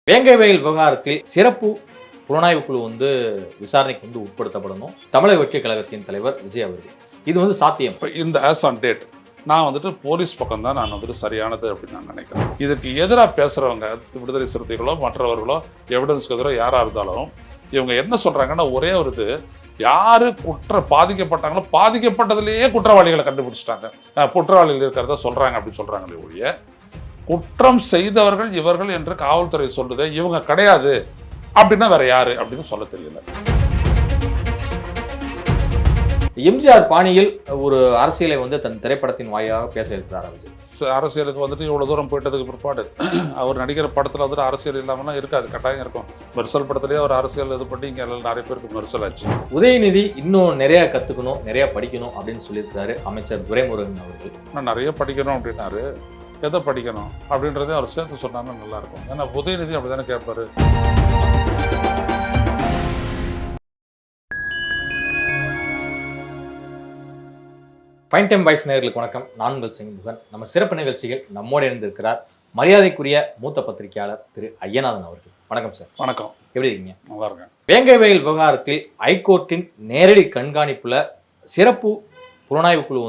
வேங்கை வயல் விவகாரத்தில் சிறப்பு புலனாய்வு குழு விசாரணைக்கு உட்படுத்தப்படணும். தமிழக வெற்றி கழகத்தின் தலைவர் விஜய் அவர்கள். இது சாத்தியம். இப்போ இந்த ஆஸ் ஆன் டேட் நான் போலீஸ் பக்கம் தான் நான் சரியானது அப்படின்னு நான் நினைக்கிறேன். இதுக்கு எதிராக பேசுகிறவங்க விடுதலை சிறுத்தைகளோ மற்றவர்களோ எவிடன்ஸ்க்கு எதிராக யாராக இருந்தாலும் இவங்க என்ன சொல்கிறாங்கன்னா ஒரே ஒரு இது, யார் பாதிக்கப்பட்டாங்களோ பாதிக்கப்பட்டதுலேயே குற்றவாளிகளை கண்டுபிடிச்சிட்டாங்க, குற்றவாளிகள் இருக்கிறத சொல்கிறாங்க அப்படின்னு சொல்கிறாங்களே ஒழிய குற்றம் செய்தவர்கள் இவர்கள் என்று காவல்துறை சொல்லுது, இவங்க கிடையாது அப்படின்னா வேற யாரு அப்படின்னு சொல்ல தெரியல. எம்ஜிஆர் பாணியில் ஒரு அரசியலை தன் திரைப்படத்தின் வாயிலாக பேச இருக்கிறார் விஜய். அரசியலுக்கு இவ்வளவு தூரம் போயிட்டதுக்கு பிற்பாடு அவர் நடிக்கிற படத்துல அரசியல் இல்லாமலாம் இருக்காது, கட்டாயம் இருக்கும். மெர்சல் படத்திலேயே அவர் அரசியல் இது பண்ணி இங்க நிறைய பேருக்கு மெர்சல் ஆச்சு. உதயநிதி இன்னும் நிறைய கத்துக்கணும், நிறைய படிக்கணும் அப்படின்னு சொல்லியிருக்காரு அமைச்சர் துரைமுருகன் அவர்கள். நான் நிறைய படிக்கணும் அப்படின்னாரு, எதை படிக்கணும் அப்படின்றதே அவர் சேர்த்து சொன்னாங்கன்னா நல்லா இருக்கும். ஏன்னா உதயநிதி அப்படிதானே கேட்பாரு. ஃபைன் டைம் வாய்ஸ் நேயர்களுக்கு வணக்கம். நான் உங்கள் சிங்முகன். நம்ம சிறப்பு நிகழ்ச்சிகள் நம்மோடு இருந்திருக்கிறார் மரியாதைக்குரிய மூத்த பத்திரிகையாளர் திரு ஐயநாதன் அவர்கள். வணக்கம் சார். வணக்கம். எப்படி இருக்கீங்க? நல்லா இருக்கேன். வேங்கை வயல் விவகாரத்தில் ஹைகோர்ட்டின் நேரடி கண்காணிப்புல சிறப்பு புலனாய்வு குழு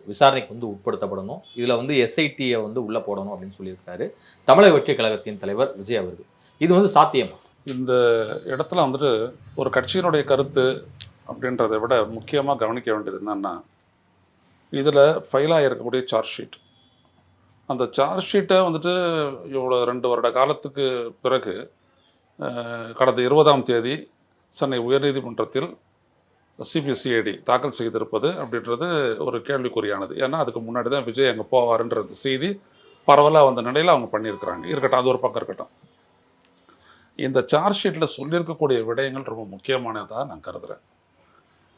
விசாரணைக்கு உட்படுத்தப்படணும். இதுல எஸ்ஐடியை உள்ள போடணும் அப்படின்னு சொல்லியிருக்காரு தமிழக வெற்றி கழகத்தின் தலைவர் விஜய் அவர்கள். இது சாத்தியமா? இந்த இடத்துல ஒரு கட்சியினுடைய கருத்து அப்படின்றத விட முக்கியமாக கவனிக்க வேண்டியது என்னன்னா, இதில் ஃபைலாக இருக்கக்கூடிய சார்ஜ் ஷீட், அந்த சார்ஜ் ஷீட்டை இவ்வளோ 2 வருட காலத்துக்கு பிறகு கடந்த 20ஆம் தேதி சென்னை உயர்நீதிமன்றத்தில் சிபிசிஐடி தாக்கல் செய்திருப்பது அப்படின்றது ஒரு கேள்விக்குறியானது. ஏன்னா அதுக்கு முன்னாடி தான் விஜய் அங்கே போவாருன்றது செய்தி பரவலாக வந்த நிலையில் அவங்க பண்ணியிருக்கிறாங்க. இருக்கட்டும், அது ஒரு பக்கம் இருக்கட்டும். இந்த சார்ஜ் ஷீட்டில் சொல்லியிருக்கக்கூடிய விடயங்கள் ரொம்ப முக்கியமானதாக நான் கருதுகிறேன்.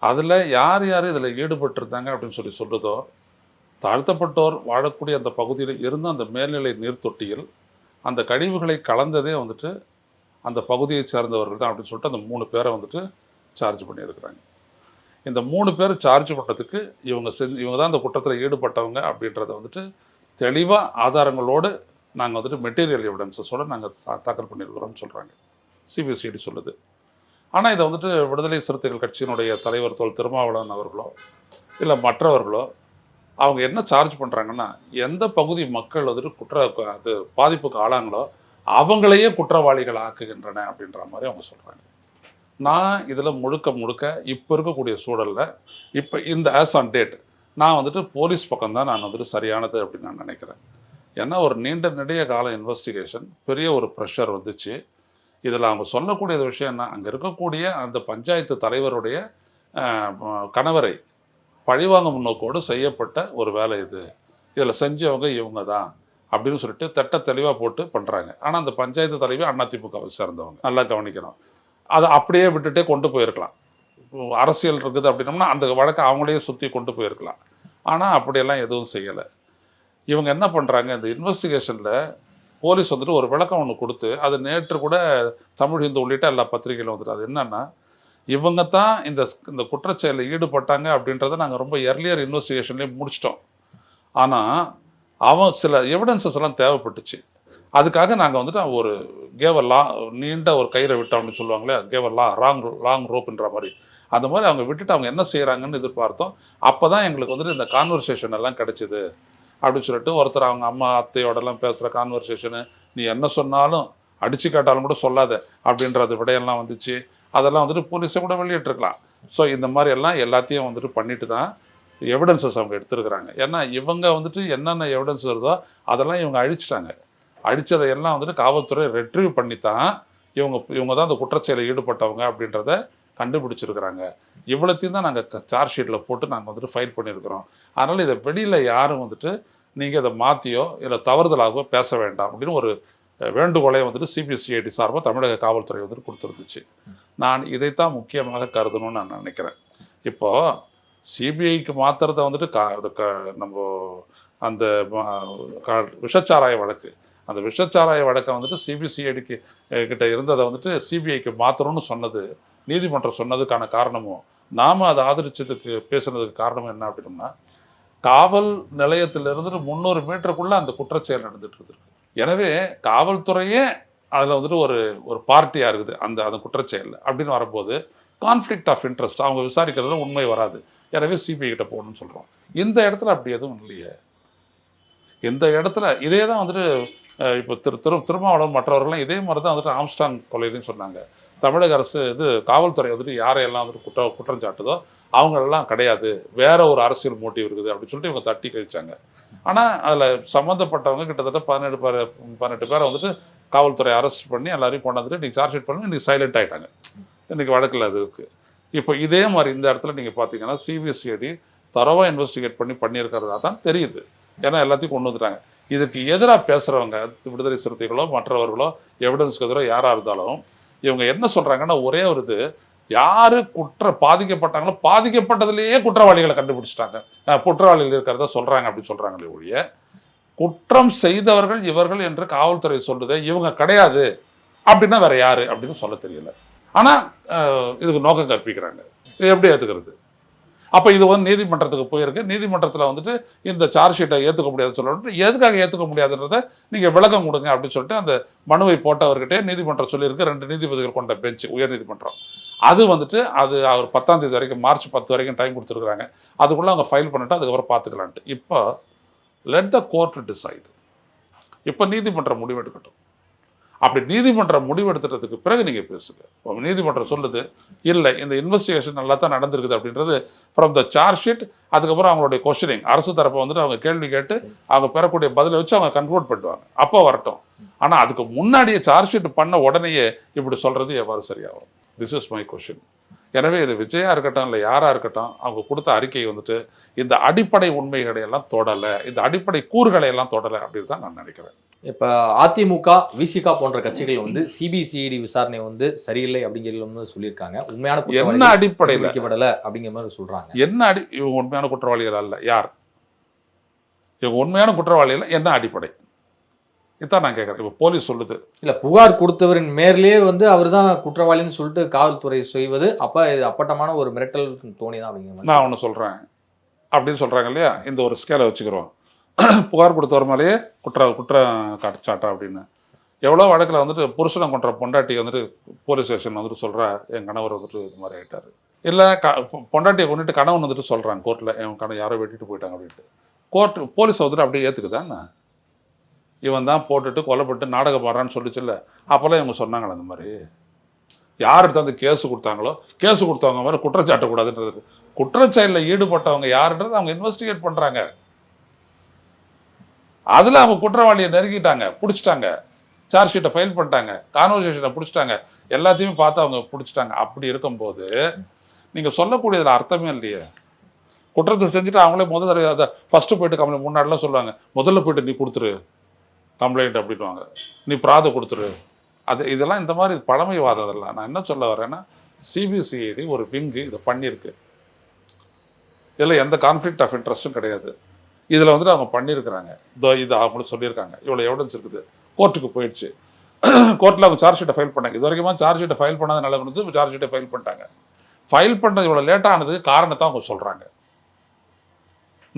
அதில் யார் யார் இதில் ஈடுபட்டிருந்தாங்க அப்படின்னு சொல்லுதோ, தாழ்த்தப்பட்டோர் வாழக்கூடிய அந்த பகுதியில் இருந்து அந்த மேல்நிலை நீர்த்தொட்டியில் அந்த கழிவுகளை கலந்ததே அந்த பகுதியை சேர்ந்தவர்கள் தான் அப்படின்னு சொல்லிட்டு அந்த 3 பேரை சார்ஜ் பண்ணியிருக்கிறாங்க. இந்த 3 பேர் சார்ஜ் பண்ணுறதுக்கு இவங்க தான் அந்த குற்றத்தில் ஈடுபட்டவங்க அப்படின்றத தெளிவாக ஆதாரங்களோடு நாங்கள் மெட்டீரியல் எவிடன்ஸஸோடு நாங்கள் தாக்கல் பண்ணியிருக்கிறோம்னு சொல்கிறாங்க, சிபிசிஐடி சொல்லுது. ஆனால் இதை விடுதலை சிறுத்தைகள் கட்சியினுடைய தலைவர் தோல் திருமாவளவன் அவர்களோ இல்லை மற்றவர்களோ அவங்க என்ன சார்ஜ் பண்ணுறாங்கன்னா, எந்த பகுதி மக்கள் அது பாதிப்புக்கு ஆளாங்களோ அவங்களையே குற்றவாளிகள் ஆக்குகின்றன அப்படின்ற மாதிரி அவங்க சொல்கிறாங்க. நான் இதில் முழுக்க இப்போ இருக்கக்கூடிய சூழலில் இப்போ இந்த ஆஸ் ஆன் டேட் நான் போலீஸ் பக்கம் தான் நான் சரியானது அப்படின்னு நான் நினைக்கிறேன். ஏன்னா ஒரு நெடிய கால இன்வெஸ்டிகேஷன், பெரிய ஒரு ப்ரெஷர் வந்துச்சு. இதில் அவங்க சொல்லக்கூடிய விஷயம் என்ன, அங்கே இருக்கக்கூடிய அந்த பஞ்சாயத்து தலைவருடைய கணவரை பழிவாங்க முன்னோக்கோடு செய்யப்பட்ட ஒரு வேலை இது, இதில் செஞ்சவங்க இவங்க தான் அப்படின்னு சொல்லிட்டு தெளிவாக போட்டு பண்ணுறாங்க. ஆனால் அந்த பஞ்சாயத்து தலைவி அதிமுகவை சேர்ந்தவங்க, நல்லா கவனிக்கணும். அதை அப்படியே விட்டுட்டே கொண்டு போயிருக்கலாம். அரசியல் இருக்குது அப்படின்னோம்னா அந்த வழக்கை அவங்களையே சுற்றி கொண்டு போயிருக்கலாம். ஆனால் அப்படியெல்லாம் எதுவும் செய்யலை. இவங்க என்ன பண்ணுறாங்க, இந்த இன்வெஸ்டிகேஷனில் போலீஸ் ஒரு விளக்கம் ஒன்று கொடுத்து, அது நேற்று கூட தமிழ் ஹிந்து உள்ளிட்ட எல்லா பத்திரிகையிலும் அது என்னன்னா, இவங்க தான் இந்த குற்றச்செயலில் ஈடுபட்டாங்க அப்படின்றத நாங்கள் ரொம்ப எர்லியர் இன்வெஸ்டிகேஷன்லேயே முடிச்சிட்டோம். ஆனால் சில எவிடன்சஸ் எல்லாம் தேவைப்பட்டுச்சு. அதுக்காக நாங்கள் ஒரு நீண்ட ஒரு கயிறை விட்டோம் அப்படின்னு சொல்லுவாங்களே, லாங் ரோப்புன்ற மாதிரி, அந்த மாதிரி அவங்க விட்டுட்டு அவங்க என்ன செய்கிறாங்கன்னு எதிர்பார்த்தோம். அப்போ தான் எங்களுக்கு இந்த கான்வர்சேஷன் எல்லாம் கிடைச்சிது அப்படின்னு சொல்லிட்டு ஒருத்தர் அவங்க அம்மா அத்தையோடலாம் பேசுகிற கான்வர்சேஷனு, நீ என்ன சொன்னாலும் அடித்து காட்டாலும் கூட சொல்லாத அப்படின்றது விடையெல்லாம் வந்துச்சு. அதெல்லாம் போலீஸை கூட வெளியிட்டிருக்கலாம். ஸோ இந்த மாதிரி எல்லாம் எல்லாத்தையும் பண்ணிட்டு தான் எவிடன்சஸ் அவங்க எடுத்துருக்குறாங்க. ஏன்னா இவங்க என்னென்ன எவிடன்ஸ் வருதோ அதெல்லாம் இவங்க அழிச்சிட்டாங்க. அழித்ததையெல்லாம் காவல்துறை ரெட்ரீவ் பண்ணி தான் இவங்க தான் அந்த குற்றச்செயலில் ஈடுபட்டவங்க அப்படின்றத கண்டுபிடிச்சிருக்கிறாங்க. இவ்வளோத்தையும் தான் நாங்கள் சார்ஜ் ஷீட்டில் போட்டு நாங்கள் ஃபைல் பண்ணியிருக்கிறோம். அதனால் இதை வெளியில் யாரும் நீங்கள் இதை மாற்றியோ இல்லை தவறுதலாகவோ பேச வேண்டாம் அப்படின்னு ஒரு வேண்டுகோளை சிபிசிஐடி சார்பாக தமிழக காவல்துறை கொடுத்துருந்துச்சு. நான் இதைத்தான் முக்கியமாக கருதணும்னு நான் நினைக்கிறேன். இப்போது சிபிஐக்கு மாற்றுறத நம்ம அந்த விஷச்சாராய வழக்கு, அந்த விஷச்சாராய வழக்கை சிபிசிஐடிக்கு கிட்ட இருந்ததை சிபிஐக்கு மாற்றணும்னு சொன்னது நீதிமன்றம் சொன்னதுக்கான காரணமும், நாம் அதை ஆதரிச்சதுக்கு பேசுனதுக்கு காரணம் என்ன அப்படின்னா, காவல் நிலையத்திலிருந்து 300 மீட்டருக்குள்ள அந்த குற்றச்செயல் நடந்துட்டு இருக்கு. எனவே காவல்துறையே அதில் வந்துட்டு ஒரு ஒரு பார்ட்டியாக இருக்குது அந்த குற்றச்செயல் அப்படின்னு வரும்போது கான்ஃப்ளிக்ட் ஆஃப் இன்ட்ரெஸ்ட் அவங்க விசாரிக்கிறதுல உண்மை வராது. எனவே சிபிஐ கிட்ட போகணும்னு சொல்கிறோம். இந்த இடத்துல அப்படி எதுவும் இல்லையே. இந்த இடத்துல இதே தான் வந்துட்டு இப்போ திருமாவளவன் மற்றவர்கள்லாம் இதே மாதிரி தான் வந்துட்டு ஆம்ஸ்டாங் கொலைன்னு சொன்னாங்க. தமிழக அரசு காவல்துறை வந்துட்டு யாரையெல்லாம் வந்துட்டு குற்றம் சாட்டுதோ அவங்களெல்லாம் கிடையாது, வேற ஒரு அரசியல் மோட்டிவ் இருக்குது அப்படின்னு சொல்லிட்டு இவங்க தட்டி கழிச்சாங்க. ஆனால் அதில் சம்மந்தப்பட்டவங்க கிட்டத்தட்ட 18 பேரை வந்துட்டு காவல்துறை அரெஸ்ட் பண்ணி எல்லாரையும் கொண்டாந்துட்டு இன்றைக்கி சார்ஜ் ஷீட் பண்ணி இன்றைக்கி சைலண்ட் ஆகிட்டாங்க. இன்றைக்கி வழக்கில் அது இருக்குது. இப்போ இதே மாதிரி இந்த இடத்துல நீங்கள் பார்த்தீங்கன்னா சிபிசிஐடி தரவாக இன்வெஸ்டிகேட் பண்ணியிருக்கிறதா தான் தெரியுது. ஏன்னா எல்லாத்தையும் கொண்டு வந்துட்டாங்க. இதுக்கு எதிராக பேசுகிறவங்க விடுதலை சிறுத்தைகளோ மற்றவர்களோ எவிடன்ஸ்க்கு எதிராக யாராக இருந்தாலும் இவங்க என்ன சொல்கிறாங்கன்னா ஒரே ஒரு யார் பாதிக்கப்பட்டாங்களோ பாதிக்கப்பட்டதுலேயே குற்றவாளிகளை கண்டுபிடிச்சிட்டாங்க, குற்றவாளிகள் இருக்கிறத சொல்கிறாங்க அப்படின்னு சொல்கிறாங்களே ஒழிய குற்றம் செய்தவர்கள் இவர்கள் என்று காவல்துறை சொல்லுது இவங்க கிடையாது அப்படின்னா வேற யாரு அப்படின்னு சொல்ல தெரியல. ஆனால் இதுக்கு நோக்கம் கற்பிக்கிறாங்க. இது எப்படி ஏற்றுக்கிறது? அப்போ இது நீதிமன்றத்துக்கு போயிருக்கு. நீதிமன்றத்தில் வந்துட்டு இந்த சார்ஜ் ஷீட்டை ஏற்றுக்க முடியாதுன்னு சொல்லிட்டு எதுக்காக ஏற்றுக்க முடியாதுன்றதை நீங்கள் விளக்கம் கொடுங்க அப்படின்னு சொல்லிட்டு அந்த மனுவை போட்டவர்கிட்டே நீதிமன்றம் சொல்லியிருக்கு. 2 நீதிபதிகள் கொண்ட பெஞ்ச் உயர்நீதிமன்றம். அது வந்துட்டு அவர் 10ஆம் தேதி வரைக்கும் மார்ச் 10 வரைக்கும் டைம் கொடுத்துருக்குறாங்க. அதுக்குள்ளே அவங்க ஃபைல் பண்ணிட்டு அதுக்கப்புறம் பார்த்துக்கலான்ட்டு. இப்போ லெட் த கோர்ட் டிசைட். இப்போ நீதிமன்றம் முடிவெடுக்கட்டும். அப்படி நீதிமன்றம் முடிவெடுத்துறதுக்கு பிறகு நீங்கள் பேசுங்க. நீதிமன்றம் சொல்லுது இல்லை இந்த இன்வெஸ்டிகேஷன் நல்லா தான் நடந்திருக்குது அப்படின்றது ஃப்ரம் த சார்ஜ் ஷீட். அதுக்கப்புறம் அவங்களுடைய கொஸ்டினிங் அரசு தரப்பை வந்துட்டு அவங்க கேள்வி கேட்டு அவங்க பெறக்கூடிய பதிலை வச்சு அவங்க கன்க்ளூட் பண்ணுவாங்க. அப்போ வரட்டும். ஆனால் அதுக்கு முன்னாடியே சார்ஜ் ஷீட் பண்ண உடனேயே இப்படி சொல்கிறது எவ்வாறு சரியாகும்? This is my question. எனவே இது விஜயா இருக்கட்டும் இல்லை யாராக இருக்கட்டும் அவங்க கொடுத்த அறிக்கை வந்துட்டு இந்த அடிப்படை உண்மைகளை எல்லாம் தொடலை, இந்த அடிப்படை கூறுகளை எல்லாம் தொடலை அப்படின்னு தான் நான் நினைக்கிறேன். இப்போ அதிமுக விசிகா போன்ற கட்சிகள் வந்து சிபிசிஐடி விசாரணை வந்து சரியில்லை அப்படிங்கிறது சொல்லியிருக்காங்க. உண்மையான என்ன அடிப்படையில் அப்படிங்கிற மாதிரி சொல்றாங்க. இவங்க உண்மையான குற்றவாளிகள் அல்ல. யார் இவங்க உண்மையான குற்றவாளிகள்? என்ன அடிப்படை? இதான் நான் கேட்குறேன். இப்போ போலீஸ் சொல்லுது இல்லை புகார் கொடுத்தவரின் மேலே வந்து அவர் தான் குற்றவாளின்னு சொல்லிட்டு காவல்துறை செய்வது அப்போ இது அப்பட்டமான ஒரு மிரட்டல் தோணி தான் அப்படிங்கிற நான் ஒன்று சொல்கிறேன் அப்படின்னு சொல்கிறாங்க இல்லையா? இந்த ஒரு ஸ்கேலை வச்சுக்கிறோம். புகார் கொடுத்தவர் மேலேயே குற்றம் சாட்டா அப்படின்னு எவ்வளோ வழக்கில் வந்துட்டு புருஷனை கொன்ற பொண்டாட்டி வந்துட்டு போலீஸ் ஸ்டேஷன் வந்துட்டு சொல்கிறா என் கணவர் வந்துட்டு இது மாதிரி ஆகிட்டார். இல்லை பொண்டாட்டியை கொண்டுட்டு கணவன் வந்துட்டு சொல்கிறாங்க கோர்ட்டில் என் கணவன் யாரோ வெட்டிட்டு போயிட்டாங்க அப்படின்ட்டு. போலீஸ் வந்துட்டு அப்படியே ஏற்றுக்குதான் இவன் தான் போட்டுட்டு கொலைப்பட்டு நாடகம் பாடுறான்னு சொல்லிச்சுல்ல. அப்போல்லாம் இவங்க சொன்னாங்களே அந்த மாதிரி யார்கிட்ட வந்து கேஸு கொடுத்தாங்களோ கேஸு கொடுத்தவங்க மாதிரி குற்றச்சாட்டக்கூடாதுன்றது. குற்றச்செயலில் ஈடுபட்டவங்க யாருன்றது அவங்க இன்வெஸ்டிகேட் பண்ணுறாங்க. அதில் அவங்க குற்றவாளியை நெருங்கிட்டாங்க, பிடிச்சிட்டாங்க, சார்ஜ் ஷீட்டை ஃபைல் பண்ணிட்டாங்க, கான்வர்சேஷனை பிடிச்சிட்டாங்க, எல்லாத்தையுமே பார்த்து அவங்க பிடிச்சிட்டாங்க. அப்படி இருக்கும்போது நீங்கள் சொல்லக்கூடியதில் அர்த்தமே இல்லையே. குற்றத்தை செஞ்சுட்டு அவங்களே முதல் அதை ஃபஸ்ட்டு போயிட்டு கம்ப்ளைண்ட் முன்னாடிலாம் சொல்லுவாங்க முதல்ல போயிட்டு நீ கொடுத்துரு கம்ப்ளைண்ட் அப்படின்வாங்க, நீ பிராத கொடுத்துரு. இதெல்லாம் இந்த மாதிரி பழமைவாதம். அதெல்லாம் நான் என்ன சொல்ல வரேன்னா சிபிசிஐடி ஒரு விங்கு இதை பண்ணியிருக்கு. இதில் எந்த கான்ஃப்ளிக்ட் ஆஃப் இன்ட்ரெஸ்ட்டும் கிடையாது. இதில் வந்துட்டு அவங்க பண்ணியிருக்கிறாங்க. இது அவங்களுக்கு சொல்லியிருக்காங்க. இவ்வளோ எவிடன்ஸ் இருக்குது. கோர்ட்டுக்கு போயிடுச்சு. கோர்ட்டில் அவங்க சார்ஜ் ஷீட்டை ஃபைல் பண்ணாங்க. இது வரைக்குமா சார்ஜ் ஷீட்டை ஃபைல் பண்ணாத நிலை வந்து சார்ஜ் ஷீட்டை ஃபைல் பண்ணிட்டாங்க. ஃபைல் பண்ணுறது இவ்வளோ லேட்டானதுக்கு காரணத்தை அவங்க சொல்கிறாங்க.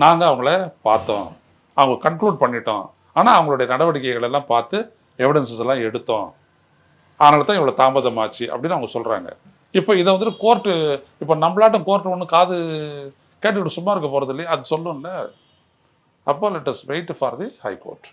நாங்கள் அவங்கள பார்த்தோம், அவங்க கன்க்ளூட் பண்ணிட்டோம், ஆனால் அவங்களுடைய நடவடிக்கைகள் எல்லாம் பார்த்து எவிடன்சஸ் எல்லாம் எடுத்தோம், அதனால தான் இவ்வளோ தாமதமாச்சு அப்படின்னு அவங்க சொல்கிறாங்க. இப்போ இதை வந்துட்டு கோர்ட்டு இப்போ நம்மளாட்டம் கோர்ட்டு ஒன்று காது கேட்டுக்கிட்டு சும்மா இருக்க போகிறது இல்லையா? அது சொல்லும்ல. அப்போ let us wait for the high court.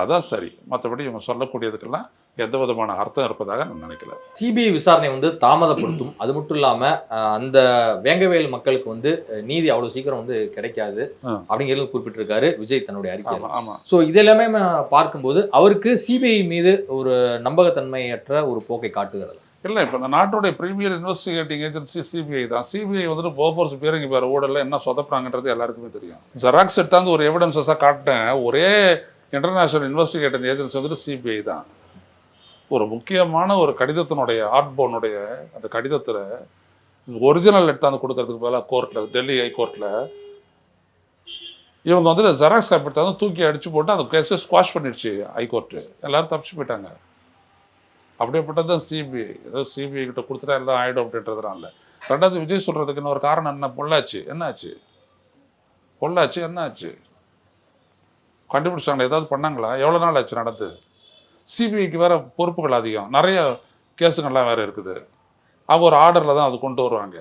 அதான் சரி. மற்றபடி இவங்க சொல்லக்கூடியதுக்கெல்லாம் எந்த விதமான அர்த்தம் இருப்பதாக நான் நினைக்கல. சிபிஐ விசாரணை வந்து தாமதப்படுத்தும். அது மட்டும் இல்லாமல் அந்த வேங்கவேல் மக்களுக்கு வந்து நீதி அவ்வளோ சீக்கிரம் வந்து கிடைக்காது அப்படிங்கிறது குறிப்பிட்டிருக்காரு விஜய் தன்னுடைய அறிக்கையில். ஆமாம். ஸோ இதெல்லாமே பார்க்கும்போது அவருக்கு சிபிஐ மீது ஒரு நம்பகத்தன்மையற்ற ஒரு போக்கை காட்டுகிறது. இல்லை, இப்போ இந்த நாட்டுடைய ப்ரீமியர் இன்வெஸ்டிகேட்டிங் ஏஜென்சி சிபிஐ தான். சிபிஐ வந்துட்டு போஃபோர்ஸ் பீரங்கி பேர் ஊழலில் என்ன சொதப்புறாங்கன்றது எல்லாருக்குமே தெரியும். ஜெராக்ஸ் எடுத்தாந்து ஒரு எவிடன்ஸஸாக காட்டினேன். ஒரே இன்டர்நேஷ்னல் இன்வெஸ்டிகேட்டிங் ஏஜென்சி வந்துட்டு சிபிஐ தான். ஒரு முக்கியமான ஒரு கடிதத்தினுடைய ஆர்ட்போனுடைய அந்த கடிதத்தில் ஒரிஜினல் எடுத்தாந்து கொடுக்கறதுக்கு பதிலாக கோர்ட்டில் டெல்லி ஹைகோர்ட்டில் இவங்க வந்துட்டு ஜெராக்ஸ் காப்பி எடுத்தாந்து தூக்கி அடித்து போட்டு அந்த கேஸை ஸ்குவாஷ் பண்ணிடுச்சு ஹைகோர்ட்டு. எல்லோரும் தப்பிச்சு போயிட்டாங்க. அப்படியேப்பட்டது தான் சிபிஐ. ஏதோ சிபிஐ கிட்ட கொடுத்துட்டா எல்லாம் ஆகிடும் அப்படின்றதுனால. ரெண்டாவது விஜய் சொல்கிறதுக்கு இன்னொரு காரணம் என்ன? பொள்ளாச்சி என்னாச்சு? பொள்ளாச்சி என்னாச்சு? கண்டுபிடிச்சாங்களா? ஏதாவது பண்ணாங்களா? எவ்வளோ நாள் ஆச்சு நடந்து? சிபிஐக்கு வேற பொறுப்புகள் அதிகம், நிறைய கேஸுங்கள்லாம் வேற இருக்குது. அவங்க ஒரு ஆர்டரில் தான் அது கொண்டு வருவாங்க.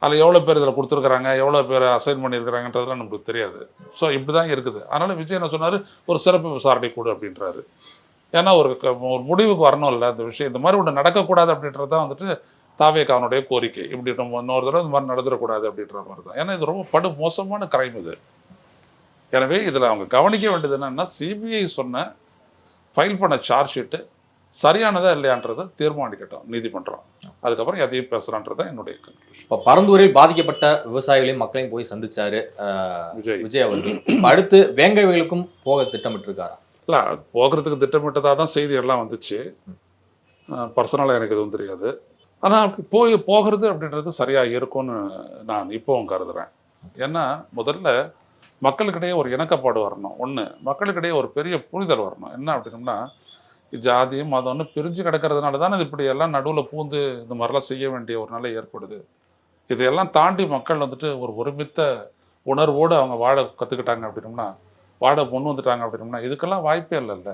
அதில் எவ்வளோ பேர் இதில் கொடுத்துருக்குறாங்க, எவ்வளோ பேர் அசைன் பண்ணியிருக்கிறாங்கன்றதுலாம் நமக்கு தெரியாது. ஸோ இப்படி தான் இருக்குது. அதனால் விஜய் என்ன சொன்னார், ஒரு சிறப்பு விசாரணை கொடு அப்படின்றாரு. ஏன்னா ஒரு முடிவுக்கு வரணும் இல்லை அந்த விஷயம், இந்த மாதிரி ஒன்று நடக்கக்கூடாது அப்படின்றது தான் வந்துட்டு தாவேக்கானுடைய கோரிக்கை. இப்படி நம்ம இன்னொரு தடவை இந்த மாதிரி நடந்துடக்கூடாது அப்படின்ற மாதிரி தான். ஏன்னா இது ரொம்ப மோசமான கிரைம் இது. எனவே இதில் அவங்க கவனிக்க வேண்டியது என்னன்னா, சிபிஐ சொன்ன ஃபைல் பண்ண சார்ஜ் ஷீட்டு சரியானதா இல்லையான்றதை தீர்மானிக்கட்டும் நீதிமன்றம். அதுக்கப்புறம் எதையும் பேசுறான்றதான் என்னுடைய கன்க்ளூஷன். இப்போ பரந்தூரில் பாதிக்கப்பட்ட விவசாயிகளையும் மக்களையும் போய் சந்திச்சாரு விஜய் அவர்கள். அடுத்து வேங்கவேலுக்கும் போக திட்டமிட்டிருக்காரா? இல்லை, போகிறதுக்கு திட்டமிட்டதாக தான் செய்தி எல்லாம் வந்துச்சு. பர்சனலாக எனக்கு எதுவும் தெரியாது. ஆனால் அப்படி போகிறது அப்படின்றது சரியாக இருக்கும்னு நான் இப்போவும் கருதுகிறேன். ஏன்னா முதல்ல மக்களுக்கிடையே ஒரு இணக்கப்பாடு வரணும். ஒன்று, மக்களுக்கிடையே ஒரு பெரிய புரிதல் வரணும். என்ன அப்படின்னம்னா, ஜாதியும் மதம்னு பிரிஞ்சு கிடக்கிறதுனால தானே இது இப்படி எல்லாம் நடுவில் பூந்து இந்த மாதிரிலாம் செய்ய வேண்டிய ஒரு நிலை ஏற்படுது. இதையெல்லாம் தாண்டி மக்கள் வந்துட்டு ஒரு ஒருமித்த உணர்வோடு அவங்க வாழ கற்றுக்கிட்டாங்க அப்படின்னம்னா, வாழ முன் வந்துட்டாங்க அப்படின்னம்னா, இதுக்கெல்லாம் வாய்ப்பே இல்லைல்ல.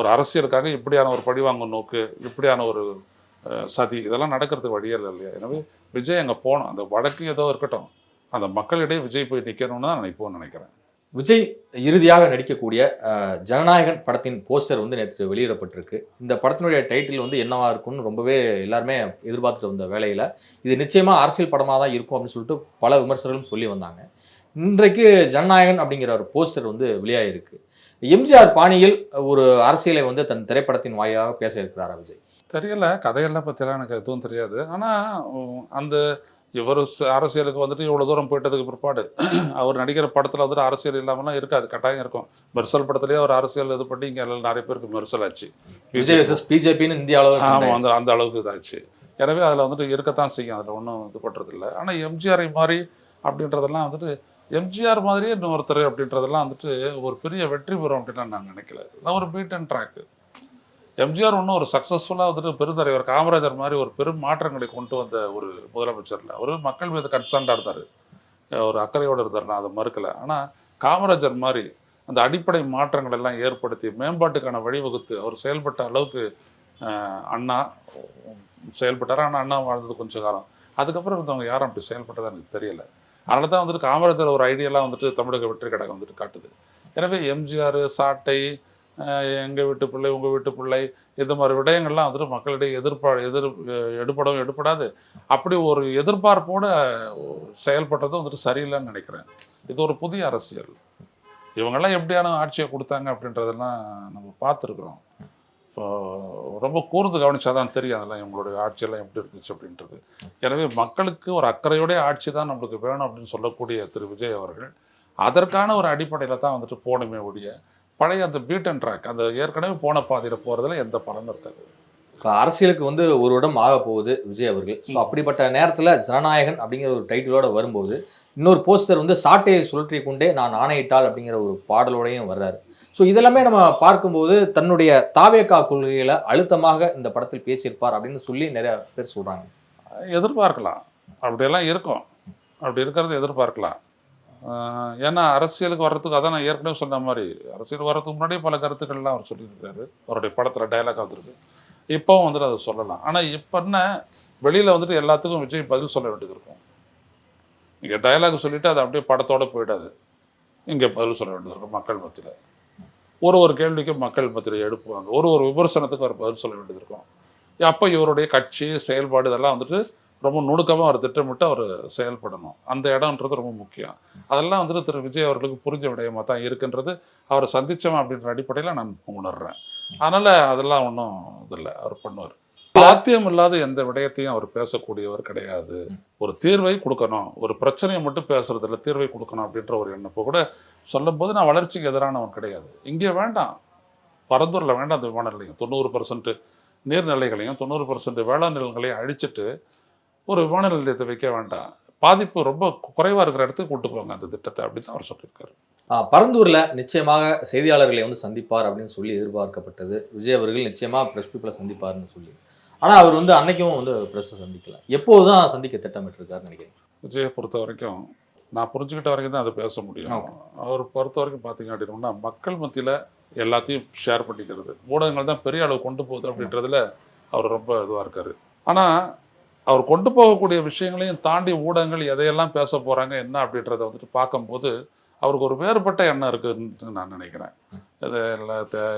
ஒரு அரசியலுக்காக இப்படியான ஒரு பழிவாங்கும் நோக்கு, இப்படியான ஒரு சதி, இதெல்லாம் நடக்கிறதுக்கு வழியே இல்லை இல்லையா. எனவே விஜய் அங்கே போகணும். அந்த வழக்கு ஏதோ இருக்கட்டும், அந்த மக்களிடையே விஜய் போய் நிற்கணும்னு தான் நான் இப்போது நினைக்கிறேன். விஜய் இறுதியாக நடிக்கக்கூடிய ஜனநாயகன் படத்தின் போஸ்டர் வந்து நேற்று வெளியிடப்பட்டிருக்கு. இந்த படத்தினுடைய டைட்டில் வந்து என்னவா இருக்கும்னு ரொம்பவே எல்லாருமே எதிர்பார்த்துட்டு வந்த வேளையில் இது நிச்சயமாக அரசியல் படமாக தான் இருக்கும் அப்படின்னு சொல்லிட்டு பல விமர்சகர்களும் சொல்லி வந்தாங்க. இன்றைக்கு ஜனநாயகன் அப்படிங்கிற ஒரு போஸ்டர் வந்து வெளியாகிருக்கு. எம்ஜிஆர் பாணியில் ஒரு அரசியலை வந்து தன் திரைப்படத்தின் வாயிலாக பேச இருக்கிறாரா விஜய்? தெரியல, கதையெல்லாம் பற்றிலாம் எனக்கு எதுவும் தெரியாது. ஆனால் அந்த இவர் அரசியலுக்கு வந்துட்டு இவ்வளோ தூரம் போயிட்டதுக்கு பிற்பாடு அவர் நடிக்கிற படத்தில் வந்துட்டு அரசியல் இல்லாமலாம் இருக்காது, கட்டாயம் இருக்கும். மெர்சல் படத்துலேயே அவர் அரசியல் இது பண்ணி இங்கே நிறைய பேருக்கு மெர்சல் ஆச்சு. விஜய் வெர்சஸ் பிஜேபின்னு இந்திய அளவுக்கு. ஆமாம், அந்த அளவுக்கு இதாச்சு. எனவே அதில் வந்துட்டு இருக்கத்தான் செய்யும், அதில் ஒன்றும் இது பண்ணுறதில்ல. ஆனால் எம்ஜிஆரை மாதிரி அப்படின்றதெல்லாம் வந்துட்டு எம்ஜிஆர் மாதிரியே இன்னொருத்தர் அப்படின்றதெல்லாம் வந்துட்டு ஒரு பெரிய வெற்றி பெறும் அப்படின்னு நான் நினைக்கல. அதான் ஒரு பீட் அண்ட் ட்ராக்கு. எம்ஜிஆர் ஒன்றும் ஒரு சக்ஸஸ்ஃபுல்லாக வந்துட்டு பெருந்தலைவர் காமராஜர் மாதிரி ஒரு பெரும் மாற்றங்களை கொண்டு வந்த ஒரு முதலமைச்சரில் அவர் மக்கள் மீது கன்சர்ன்டாக இருந்தார், ஒரு அக்கறையோடு இருந்தார், நான் அதை மறுக்கலை. ஆனால் காமராஜர் மாதிரி அந்த அடிப்படை மாற்றங்கள் எல்லாம் ஏற்படுத்தி மேம்பாட்டுக்கான வழிவகுத்து அவர் செயல்பட்ட அளவுக்கு அண்ணா செயல்பட்டார். ஆனால் அண்ணா வாழ்ந்தது கொஞ்சம் காலம், அதுக்கப்புறம் இருந்தவங்க யாரும் அப்படி செயல்பட்டதாக எனக்கு தெரியலை. அதனால தான் வந்துட்டு காமராஜர் ஒரு ஐடியெல்லாம் வந்துட்டு தமிழக வெற்றி கழகம் வந்துட்டு காட்டுது. எனவே எம்ஜிஆர், சாட்டை, எங்கள் வீட்டு பிள்ளை, உங்கள் வீட்டு பிள்ளை, இந்த மாதிரி விடயங்கள்லாம் வந்துட்டு மக்களிடையே எடுப்படாது. அப்படி ஒரு எதிர்பார்ப்போடு செயல்பட்டதும் வந்துட்டு சரியில்லைன்னு நினைக்கிறேன். இது ஒரு புதிய அரசியல். இவங்கெல்லாம் எப்படியான ஆட்சியை கொடுத்தாங்க அப்படின்றதெல்லாம் நம்ம பார்த்துருக்குறோம். இப்போ ரொம்ப கூர்ந்து கவனிச்சாதான் தெரியும் அதெல்லாம் இவங்களுடைய ஆட்சியெல்லாம் எப்படி இருந்துச்சு அப்படின்றது. எனவே மக்களுக்கு ஒரு அக்கறையோடைய ஆட்சி தான் நம்மளுக்கு வேணும் அப்படின்னு சொல்லக்கூடிய திரு விஜய் அவர்கள் அதற்கான ஒரு அடிப்படையில் தான் வந்துட்டு போகணுமே ஒழிய பழைய அந்த பீட் அண்ட் ட்ராக், அந்த ஏற்கனவே போன பாதையில் போகிறதுல எந்த பலனும் இருக்காது. அரசியலுக்கு வந்து ஒரு இடம் ஆக போகுது விஜய் அவர்கள். ஸோ அப்படிப்பட்ட நேரத்தில் ஜனநாயகன் அப்படிங்கிற ஒரு டைட்டிலோட வரும்போது இன்னொரு போஸ்டர் வந்து சாட்டையை சுழற்றி கொண்டே நான் ஆணையிட்டால் அப்படிங்கிற ஒரு பாடலோடையும் வர்றாரு. ஸோ இதெல்லாமே நம்ம பார்க்கும்போது தன்னுடைய தாவேகா கொள்கைகளை அழுத்தமாக இந்த படத்தில் பேசியிருப்பார் அப்படின்னு சொல்லி நிறைய பேர் சொல்கிறாங்க. எதிர்பார்க்கலாம், அப்படியெல்லாம் இருக்கும், அப்படி இருக்கிறத எதிர்பார்க்கலாம். ஏன்னா அரசியலுக்கு வர்றதுக்கு, அதான் நான் ஏற்கனவே சொன்ன மாதிரி அரசியல் வர்றதுக்கு முன்னாடியே பல கருத்துக்கள்லாம் அவர் சொல்லியிருக்காரு. அவருடைய படத்தில் டைலாக் வந்துருக்கு, இப்போவும் வந்துட்டு அதை சொல்லலாம். ஆனால் இப்போ என்ன, வெளியில் வந்துட்டு எல்லாத்துக்கும் விஜய் பதில் சொல்ல வேண்டியது இருக்கும். இங்கே டைலாக் சொல்லிவிட்டு அது அப்படியே படத்தோடு போயிடாது, இங்கே பதில் சொல்ல வேண்டியது இருக்கும். மக்கள் மத்தியில் ஒரு கேள்விக்கும் மக்கள் மத்தியில் எழுப்புவாங்க, ஒரு விமர்சனத்துக்கு அவர் பதில் சொல்ல வேண்டியது இருக்கும். அப்போ இவருடைய கட்சி செயல்பாடு இதெல்லாம் வந்துட்டு ரொம்ப நுணுக்கமாக அவர் திட்டமிட்டு அவர் செயல்படணும். அந்த இடம்ன்றது ரொம்ப முக்கியம். அதெல்லாம் வந்துட்டு திரு விஜய் அவர்களுக்கு புரிஞ்ச விடயமாக தான் இருக்குன்றது அவரை சந்தித்தவன் அப்படின்ற அடிப்படையில் நான் உணர்றேன். அதனால் அதெல்லாம் ஒன்றும் இதில்லை, அவர் பண்ணுவார். சாத்தியம் இல்லாத எந்த விடயத்தையும் அவர் பேசக்கூடியவர் கிடையாது. ஒரு தீர்வை கொடுக்கணும், ஒரு பிரச்சனையை மட்டும் பேசுறது இல்லை, தீர்வை கொடுக்கணும் அப்படின்ற ஒரு எண்ணப்போ கூட சொல்லும் போது நான் வளர்ச்சிக்கு எதிரானவன் கிடையாது. இங்கே வேண்டாம், பரந்தூரில் வேண்டாம் அந்த விமான நிலையம், 90% நீர்நிலைகளையும் 90% வேளாண் நிலங்களையும் அழிச்சிட்டு ஒரு விமான நிலையத்தை வைக்க வேண்டாம், பாதிப்பு ரொம்ப குறைவாக இருக்கிற இடத்துக்கு கூட்டு போவாங்க அந்த திட்டத்தை அப்படின்னு தான் அவர் சொல்லியிருக்காரு. பரந்தூரில் நிச்சயமாக செய்தியாளர்களை வந்து சந்திப்பார் அப்படின்னு சொல்லி எதிர்பார்க்கப்பட்டது. விஜய் அவர்கள் நிச்சயமாக ப்ரெஸ் பீப்புளை சந்திப்பார்னு சொல்லி, ஆனால் அவர் வந்து அன்னைக்கும் வந்து ப்ரெஸ்ஸை சந்திக்கல. எப்போது தான் சந்திக்க திட்டமிட்டிருக்காருன்னு நினைக்கிறேன்? விஜயை பொறுத்த வரைக்கும் நான் புரிஞ்சுக்கிட்ட வரைக்கும் தான் அதை பேச முடியும். அவர் பொறுத்த வரைக்கும் பார்த்தீங்க அப்படின்னா மக்கள் மத்தியில் எல்லாத்தையும் ஷேர் பண்ணிக்கிறது, ஊடகங்கள் தான் பெரிய அளவு கொண்டு போகுது அப்படின்றதுல அவர் ரொம்ப இதுவாக இருக்கார். ஆனால் அவர் கொண்டு போகக்கூடிய விஷயங்களையும் தாண்டி ஊடகங்கள் எதையெல்லாம் பேச போகிறாங்க என்ன அப்படின்றத வந்துட்டு பார்க்கும்போது அவருக்கு ஒரு வேறுபட்ட எண்ணம் இருக்குதுன்னு நான் நினைக்கிறேன். இது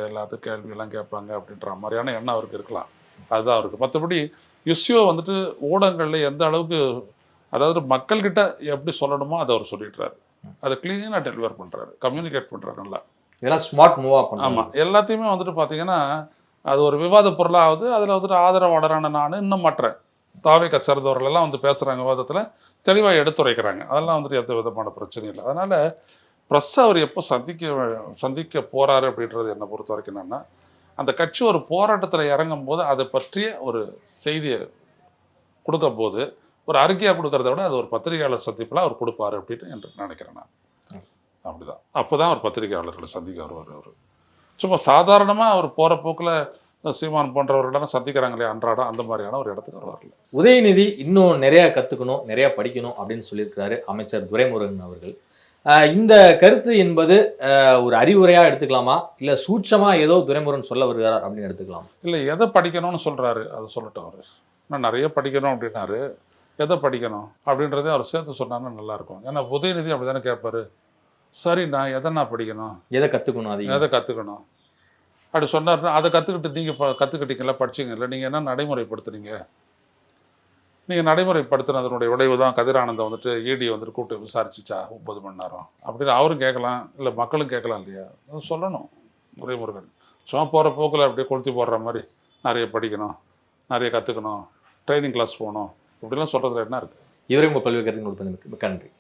எல்லாத்துக்கும் கேள்வியெல்லாம் கேட்பாங்க அப்படின்ற மாதிரியான எண்ணம் அவருக்கு இருக்கலாம். அதுதான் அவருக்கு. மற்றபடி இஷ்யூவை வந்துட்டு ஊடகங்களில் எந்த அளவுக்கு, அதாவது மக்கள்கிட்ட எப்படி சொல்லணுமோ அதை அவர் சொல்லிடுறாரு. அதை கிளீனாக டெலிவர் பண்ணுறாரு, கம்யூனிகேட் பண்ணுறாரு நல்லா. இதெல்லாம் ஸ்மார்ட் மூவாக பண்ணுறாங்க. ஆமாம், எல்லாத்தையுமே வந்துட்டு பார்த்தீங்கன்னா அது ஒரு விவாத பொருளாகுது. அதில் வந்துட்டு ஆதரவாளரான நான் இன்னும் மற்ற தாவேக்கா சேர்ந்தவர்களெல்லாம் வந்து பேசுகிறாங்க, விவாதத்தில் தெளிவாக எடுத்துரைக்கிறாங்க. அதெல்லாம் வந்துட்டு எந்த விதமான பிரச்சனையும் இல்லை. அதனால் ப்ரெஸ்ஸை அவர் எப்போ சந்திக்க போகிறாரு அப்படின்றது என்னை பொறுத்த வரைக்கும் என்னென்னா, அந்த கட்சி ஒரு போராட்டத்தில் இறங்கும் போது அதை பற்றிய ஒரு செய்தியை கொடுக்கும் போது ஒரு அறிக்கையாக கொடுக்கறத விட அது ஒரு பத்திரிகையாளர் சந்திப்பில் அவர் கொடுப்பாரு அப்படின்னு என்று நினைக்கிறேன் நான். அப்படிதான். அப்போ தான் அவர் பத்திரிகையாளர்களை சந்திக்க வருவார். அவர் சும்மா சாதாரணமாக அவர் போகிற போக்கில் சீமான் போன்றவர்களெல்லாம் சந்திக்கிறாங்க இல்லையா அன்றாடம், அந்த மாதிரியான ஒரு இடத்துக்கு வருவார்கள். உதயநிதி இன்னும் நிறைய கற்றுக்கணும், நிறைய படிக்கணும் அப்படின்னு சொல்லியிருக்கிறாரு அமைச்சர் துரைமுருகன் அவர்கள். இந்த கருத்து என்பது ஒரு அறிவுரையாக எடுத்துக்கலாமா, இல்லை சூட்சமாக ஏதோ துரைமுருகன் சொல்ல வருகிறார் அப்படின்னு எடுத்துக்கலாம்? இல்லை, எதை படிக்கணும்னு சொல்கிறாரு அதை சொல்லட்டும். அவர் நான் நிறைய படிக்கணும் அப்படின்னாரு, எதை படிக்கணும் அப்படின்றதே அவர் சேர்த்து சொன்னார்னா நல்லாயிருக்கும். ஏன்னா உதயநிதி அப்படி தானே கேட்பாரு. சரி, நான் எதை நான் படிக்கணும், எதை கற்றுக்கணும், அது எதை கற்றுக்கணும் அப்படி சொன்னார்னா அதை கற்றுக்கிட்டு நீங்கள் கற்றுக்கிட்டீங்களா, படிச்சிங்கல்ல, நீங்கள் என்ன நடைமுறைப்படுத்துனீங்க, நீங்கள் நடைமுறைப்படுத்தினதனுடைய விளைவு தான் கதிரானந்தை வந்துட்டு இடி வந்துட்டு கூப்பிட்டு விசாரிச்சிச்சா 9 மணி நேரம் அப்படின்னு அவரும் கேட்கலாம், இல்லை மக்களும் கேட்கலாம் இல்லையா? சொல்லணும் துரைமுருகன். சும்மா போகிற போக்கில் அப்படியே கொளுத்தி போடுற மாதிரி நிறைய படிக்கணும், நிறைய கற்றுக்கணும், ட்ரைனிங் கிளாஸ் போகணும் இப்படிலாம் சொல்கிறதுல என்ன இருக்குது? இவரே உங்கள் பல்வேறு கருத்து கொடுப்பது மிக்க நன்றி.